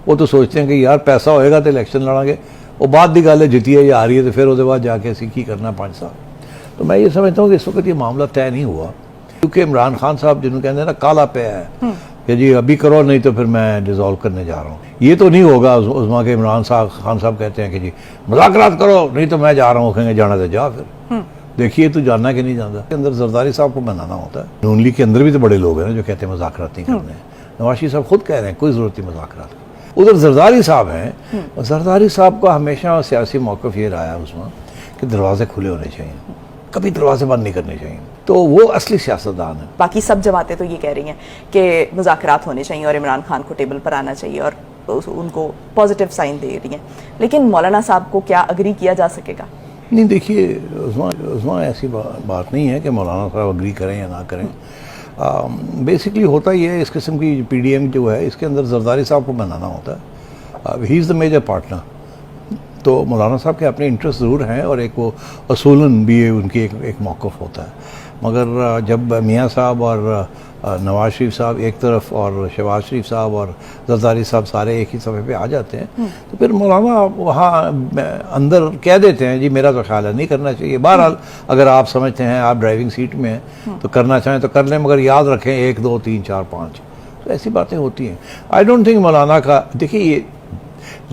वो तो सोचते हैं कि यार पैसा होएगा तो इलेक्शन लड़ांगे, वो बात दी गल है जिती है या आ रही है तो फिर उसके बाद जाके असी की करना 5 साल। तो मैं ये समझता हूँ कि इस वक्त ये मामला तय नहीं हुआ, क्योंकि इमरान खान साहब जिन्होंने कहते हैं ना काला पे है कि जी अभी करो नहीं तो फिर मैं डिसॉल्व करने जा रहा हूँ। ये तो नहीं होगा उस्मा के इमरान खान साहब कहते हैं कि जी मुज़ाकरात करो नहीं तो मैं जा रहा हूँ, कहेंगे जाना तो जा फिर देखिए तू जानना कि नहीं जानता। के अंदर जरदारी साहब को बनाना होता है, नून लीग के अंदर भी तो बड़े लोग हैं जो कहते हैं मुज़ाकरात नहीं करने। नवाज शरीफ साहब खुद कह रहे हैं कोई ज़रूरत नहीं मुज़ाकरात की। उधर जरदारी साहब हैं, जरदारी साहब का हमेशा सियासी मौक़िफ़ ये रहा है उसमें कि दरवाजे खुले होने चाहिए, कभी दरवाजे बंद नहीं करने चाहिए। तो वो असली सियासतदान है। बाकी सब जमातें तो ये कह रही हैं कि मुज़ाकरात होने चाहिए और इमरान खान को टेबल पर आना चाहिए और उनको पॉजिटिव साइन दे रही हैं, लेकिन मौलाना साहब को क्या अग्री किया जा सकेगा? नहीं, देखिए उस्मा ऐसी बात नहीं है कि मौलाना साहब अग्री करें या ना करें। बेसिकली होता ही है इस किस्म की PDM जो है इसके अंदर जरदारी साहब को बनाना होता है। He is the major partner. तो मौलाना साहब के अपने इंटरेस्ट ज़रूर हैं और एक वो असूलन भी उनकी एक मौक़िफ़ होता है, मगर जब मियाँ साहब और नवाज शरीफ साहब एक तरफ और शहबाज शरीफ साहब और जरदारी साहब सारे एक ही सफ़े पे आ जाते हैं तो फिर मौलाना वहाँ अंदर कह देते हैं जी मेरा तो ख्याल है नहीं करना चाहिए। बहरहाल अगर आप समझते हैं आप ड्राइविंग सीट में हैं तो करना चाहें तो कर लें, मगर याद रखें 1 2 3 4 5 तो ऐसी बातें होती हैं। आई डोंट थिंक मौलाना का, देखिए ये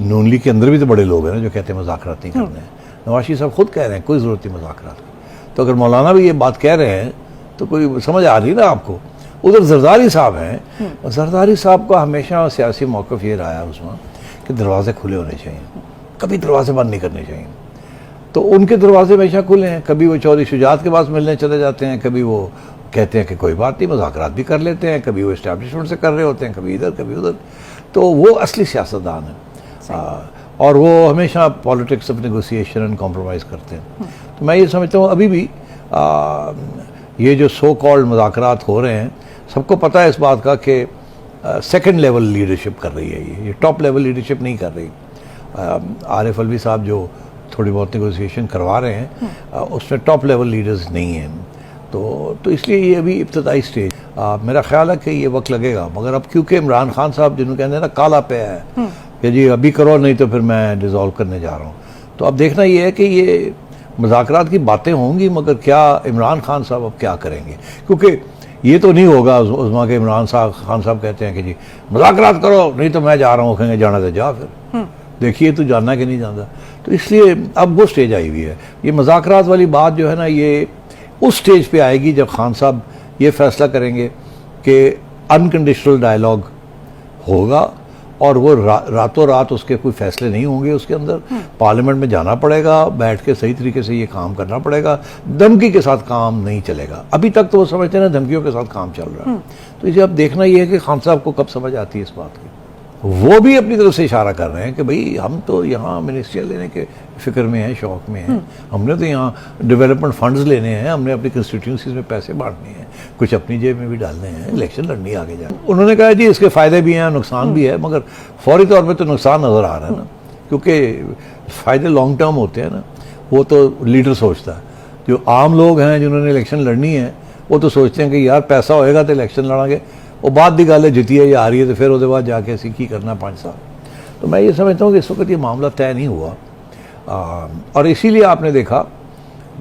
नून लीग के अंदर भी तो बड़े लोग हैं जो कहते हैं मुज़ाकरात नहीं करने। नवाज शरीफ साहब खुद कह रहे हैं कोई ज़रूरत नहीं मुज़ाकरात की। तो अगर मौलाना भी ये बात कह रहे हैं तो कोई समझ आ रही ना आपको। उधर जरदारी साहब हैं, और जरदारी साहब का हमेशा सियासी मौक़िफ़ ये रहा है उसमें कि दरवाजे खुले होने चाहिए, कभी दरवाजे बंद नहीं करने चाहिए। तो उनके दरवाजे हमेशा खुले हैं, कभी वो चौधरी शुजात के पास मिलने चले जाते हैं, कभी वो कहते हैं कि कोई बात नहीं मुज़ाकरात भी कर लेते हैं, कभी वो इस्टेब्लिशमेंट से कर रहे होते हैं, कभी इधर कभी उधर। तो वो असली सियासतदान है और वो हमेशा politics of negotiation and compromise करते हैं। तो मैं ये समझता हूँ अभी भी ये जो सो कॉल्ड मुज़ाकरात हो रहे हैं सबको पता है इस बात का कि सेकंड लेवल लीडरशिप कर रही है, ये टॉप लेवल लीडरशिप नहीं कर रही। आरिफ अलवी साहब जो थोड़ी बहुत नेगोशिएशन करवा रहे हैं उसमें टॉप लेवल लीडर्स नहीं हैं। तो इसलिए ये अभी इब्तदाई स्टेज, मेरा ख्याल है कि ये वक्त लगेगा, मगर अब क्योंकि इमरान खान साहब जिन्होंने कहते हैं ना काला पे है कि जी अभी करो नहीं तो फिर मैं डिसॉल्व करने जा रहा हूँ। तो अब देखना ये है कि ये मुज़ाकरात की बातें होंगी, मगर क्या इमरान खान साहब अब क्या करेंगे, क्योंकि ये तो नहीं होगा उस्मा के इमरान खान साहब कहते हैं कि जी मुज़ाकरात करो नहीं तो मैं जा रहा हूँ, कहेंगे जाना तो जा फिर देखिए तू जानना कि नहीं जानता। तो इसलिए अब वो स्टेज आई हुई है। ये मुज़ाकरात वाली बात जो है ना ये उस स्टेज पे आएगी जब खान साहब ये फैसला करेंगे कि अनकंडीशनल डायलॉग होगा और वो रातों रात उसके कोई फैसले नहीं होंगे। उसके अंदर पार्लियामेंट में जाना पड़ेगा, बैठ के सही तरीके से ये काम करना पड़ेगा, धमकी के साथ काम नहीं चलेगा। अभी तक तो वो समझते हैं ना धमकियों के साथ काम चल रहा है। तो इसे अब देखना ये है कि खान साहब को कब समझ आती है इस बात की। वो भी अपनी तरफ से इशारा कर रहे हैं कि भाई हम तो यहाँ मिनिस्ट्रियल लेने के फिक्र में हैं, शौक में हैं, हमने तो यहाँ डेवलपमेंट फंड्स लेने हैं, हमने अपनी कंस्टिट्यूंसीज में पैसे बांटने हैं, कुछ अपनी जेब में भी डालने हैं, इलेक्शन लड़नी आगे जाए। उन्होंने कहा जी इसके फ़ायदे भी हैं नुकसान भी है, मगर फौरी तौर पर तो नुकसान नज़र आ रहा है ना, क्योंकि फ़ायदे लॉन्ग टर्म होते हैं ना, वो तो लीडर सोचता है। जो आम लोग हैं जिन्होंने इलेक्शन लड़नी है वो तो सोचते हैं कि यार पैसा होएगा तो इलेक्शन लड़ांगे, वो बात दी गल है जिती है या आ रही है तो फिर उसके बाद जाके असी की करना 5 साल। तो मैं ये समझता हूँ कि इस वक्त ये मामला तय नहीं हुआ और इसीलिए आपने देखा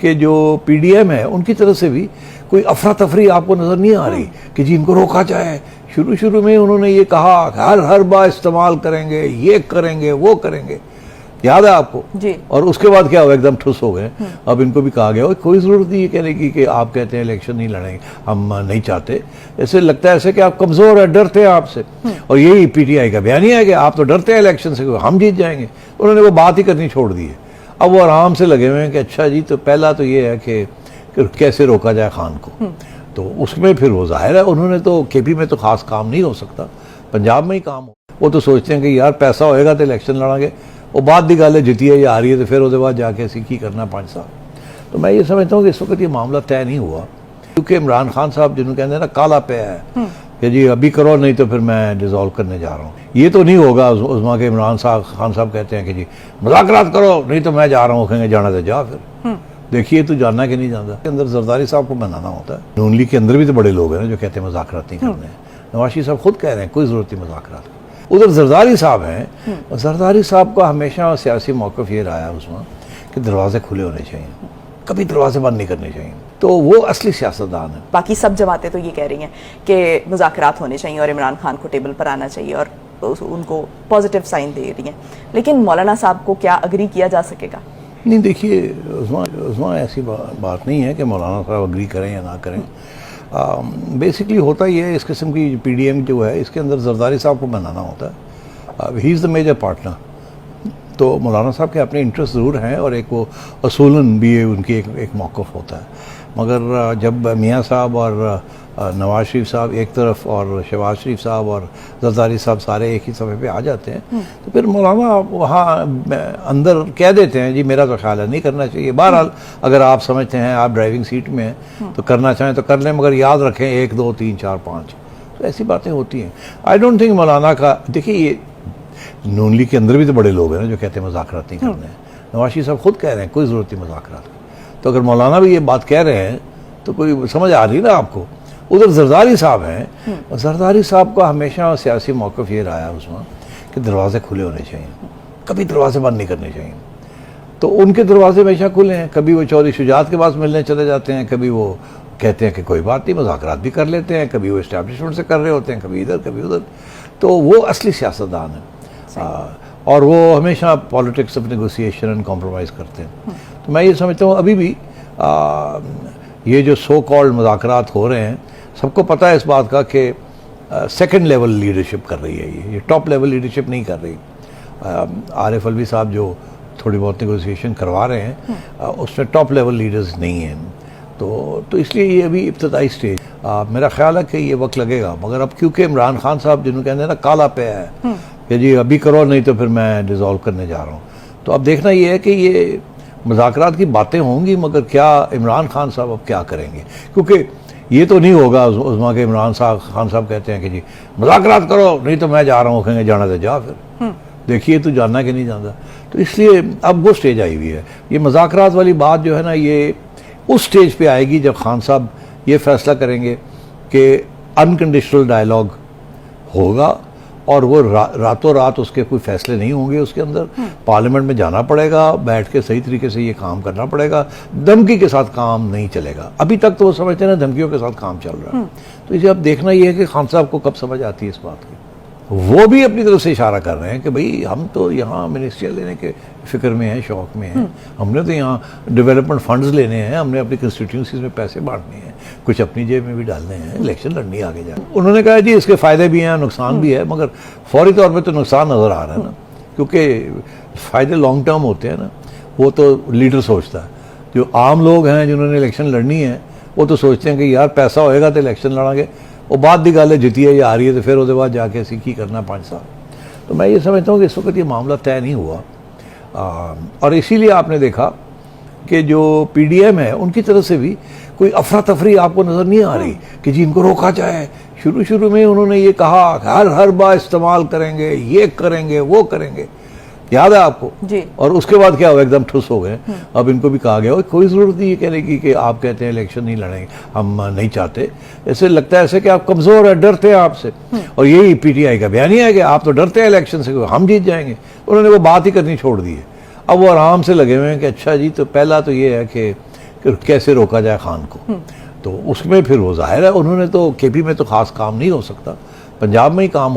कि जो PDM है उनकी तरफ से भी कोई अफरा तफरी आपको नज़र नहीं आ रही कि जी इनको रोका जाए। शुरू में उन्होंने ये कहा हर बार इस्तेमाल करेंगे, ये करेंगे वो करेंगे, याद है आपको जी। और उसके बाद क्या हुआ, एकदम ठुस हो गए। अब इनको भी कहा गया कोई ज़रूरत नहीं है कहने की कि आप कहते हैं इलेक्शन नहीं लड़ेंगे, हम नहीं चाहते। ऐसे लगता है ऐसे कि आप कमज़ोर है, डरते हैं आपसे। और यही PTI का बयान है कि आप तो डरते हैं इलेक्शन से, हम जीत जाएंगे। उन्होंने वो बात ही करनी छोड़ दी है। अब वो आराम से लगे हुए हैं कि अच्छा जी तो पहला तो ये है कि कैसे रोका जाए खान को। तो उसमें फिर वो जाहिर है उन्होंने तो KP में तो ख़ास काम नहीं हो सकता, पंजाब में ही काम हो। वो तो सोचते हैं कि यार पैसा होएगा तो इलेक्शन लड़ांगे, वो बात दी गल है जिती है या आ रही है तो फिर उसके बाद जाके असी की करना 5 साल। तो मैं ये समझता हूँ कि इस वक्त ये मामला तय नहीं हुआ, क्योंकि इमरान खान साहब जिन्होंने कहते हैं ना काला पे है कि जी अभी करो नहीं तो फिर मैं डिसॉल्व करने जा रहा हूँ। ये तो नहीं होगा उस्मा के इमरान खान साहब कहते हैं कि जी मुज़ाकरात करो नहीं तो मैं जा रहा हूँ, कहेंगे जाना तो जा फिर देखिए तू जानना कि नहीं जानता। के अंदर जरदारी साहब को बनाना होता है। नून लीग के अंदर भी तो बड़े लोग हैं जो कहते हैं मुज़ाकरात नहीं करने। नवाज शरीफ साहब खुद कह रहे हैं कोई ज़रूरत नहीं मुज़ाकरात की। उधर जरदारी साहब हैं, जरदारी साहब का हमेशा सियासी मौक़िफ़ ये रहा है उसमें कि दरवाजे खुले होने चाहिए, कभी दरवाजे बंद नहीं करने चाहिए। तो वो असली सियासतदान है। बाकी सब जमातें तो ये कह रही हैं कि मुज़ाकरात होने चाहिए और इमरान खान को टेबल पर आना चाहिए और उनको पॉजिटिव साइन दे रही हैं, लेकिन मौलाना साहब को क्या अग्री किया जा सकेगा? नहीं, देखिए उस्मान ऐसी बात नहीं है कि मौलाना साहब अग्री करें या ना करें। बेसिकली होता ही है इस किस्म की पीडीएम जो है इसके अंदर जरदारी साहब को बनाना होता है। He is the major partner. तो मौलाना साहब के अपने इंटरेस्ट ज़रूर हैं और एक वो असूलन भी उनकी एक मौक़िफ़ होता है, मगर जब मियाँ साहब और नवाज शरीफ साहब एक तरफ और शहबाज शरीफ साहब और जरदारी साहब सारे एक ही सफ़े पे आ जाते हैं तो फिर मौलाना वहाँ अंदर कह देते हैं जी मेरा तो ख्याल है नहीं करना चाहिए। बहरहाल अगर आप समझते हैं आप ड्राइविंग सीट में हैं तो करना चाहें तो कर लें, मगर याद रखें 1 2 3 4 5, तो ऐसी बातें होती हैं। आई डोंट थिंक मौलाना का, देखिए ये नून लीग के अंदर भी तो बड़े लोग हैं ना जो कहते हैं मुज़ाकरात नहीं करने हैं। नवाज शरीफ साहब खुद कह रहे हैं कोई ज़रूरत नहीं मुज़ाकरात की, तो अगर मौलाना भी ये बात कह रहे हैं तो कोई समझ आ रही ना आपको। उधर जरदारी साहब हैं, जरदारी साहब का हमेशा सियासी मौक़िफ़ ये रहा है उसमें कि दरवाजे खुले होने चाहिए, कभी दरवाजे बंद नहीं करने चाहिए। तो उनके दरवाजे हमेशा खुले हैं, कभी वो चौधरी शुजात के पास मिलने चले जाते हैं, कभी वो कहते हैं कि कोई बात नहीं मुज़ाकरात भी कर लेते हैं, कभी वो इस्टेब्लिशमेंट से कर रहे होते हैं, कभी इधर कभी उधर। तो वो असली सियासतदान है और वो हमेशा politics of negotiation and compromise करते हैं। तो मैं ये समझता हूँ अभी भी ये जो सो कॉल्ड मुज़ाकरात हो रहे हैं सबको पता है इस बात का कि सेकंड लेवल लीडरशिप कर रही है, ये टॉप लेवल लीडरशिप नहीं कर रही। आरिफ अलवी साहब जो थोड़ी बहुत नेगोशिएशन करवा रहे हैं उसमें टॉप लेवल लीडर्स नहीं हैं, तो इसलिए ये अभी इब्तदाई स्टेज। मेरा ख्याल है कि ये वक्त लगेगा, मगर अब क्योंकि इमरान खान साहब जिन्होंने कहते हैं ना काला पे है कि जी अभी करो नहीं तो फिर मैं डिज़ोल्व करने जा रहा हूँ, तो अब देखना ये है कि ये मुज़ाकरात की बातें होंगी मगर क्या इमरान खान साहब अब क्या करेंगे, क्योंकि ये तो नहीं होगा उस्मा के इमरान खान साहब कहते हैं कि जी मुज़ाकरात करो नहीं तो मैं जा रहा हूँ, कहेंगे जाना तो जा, फिर देखिए तू जानना कि नहीं जानता। तो इसलिए अब वो स्टेज आई हुई है। ये मुज़ाकरात वाली बात जो है ना ये उस स्टेज पे आएगी जब खान साहब ये फैसला करेंगे कि अनकंडीशनल डायलॉग होगा और वो रातों रात उसके कोई फैसले नहीं होंगे, उसके अंदर पार्लियामेंट में जाना पड़ेगा, बैठ के सही तरीके से ये काम करना पड़ेगा, धमकी के साथ काम नहीं चलेगा। अभी तक तो वो समझते हैं ना धमकियों के साथ काम चल रहा है। तो इसे अब देखना ये है कि खान साहब को कब समझ आती है इस बात की। वो भी अपनी तरफ से इशारा कर रहे हैं कि भाई हम तो यहाँ मिनिस्ट्रियल लेने के फिक्र में हैं, शौक में हैं, हमने तो यहाँ डेवलपमेंट फंड्स लेने हैं, हमने अपनी कंस्टिट्यूंसीज में पैसे बांटने हैं, कुछ अपनी जेब में भी डालने हैं, इलेक्शन लड़नी आगे जाए। उन्होंने कहा जी इसके फ़ायदे भी हैं नुकसान भी है, मगर फौरी तौर पर तो नुकसान नज़र आ रहा है ना, क्योंकि फ़ायदे लॉन्ग टर्म होते हैं ना, वो तो लीडर सोचता है। जो आम लोग हैं जिन्होंने इलेक्शन लड़नी है वो तो सोचते हैं कि यार पैसा होएगा तो इलेक्शन लड़ांगे, वो बात दी गल है जिती है या आ रही है तो फिर उसके बाद जाके असी की करना 5 साल। तो मैं ये समझता हूँ कि इस वक्त ये मामला तय नहीं हुआ और इसीलिए आपने देखा कि जो पीडीएम है उनकी तरफ से भी कोई अफरा तफरी आपको नज़र नहीं आ रही कि जी इनको रोका जाए। शुरू में उन्होंने ये कहा हर बार इस्तेमाल करेंगे, ये करेंगे वो करेंगे, याद है आपको जी। और उसके बाद क्या हुआ, एकदम ठुस हो गए। अब इनको भी कहा गया कोई ज़रूरत नहीं है कहने की कि आप कहते हैं इलेक्शन नहीं लड़ेंगे, हम नहीं चाहते। ऐसे लगता है ऐसे कि आप कमज़ोर है, डरते हैं आपसे, और यही पीटीआई का बयान ही है कि आप तो डरते हैं इलेक्शन से, हम जीत जाएंगे। उन्होंने वो बात ही करनी छोड़ दी है। अब वो आराम से लगे हुए हैं कि अच्छा जी तो पहला तो ये है कि कैसे रोका जाए खान को, तो उसमें फिर वो जाहिर है उन्होंने तो केपी में तो ख़ास काम नहीं हो सकता, पंजाब में ही काम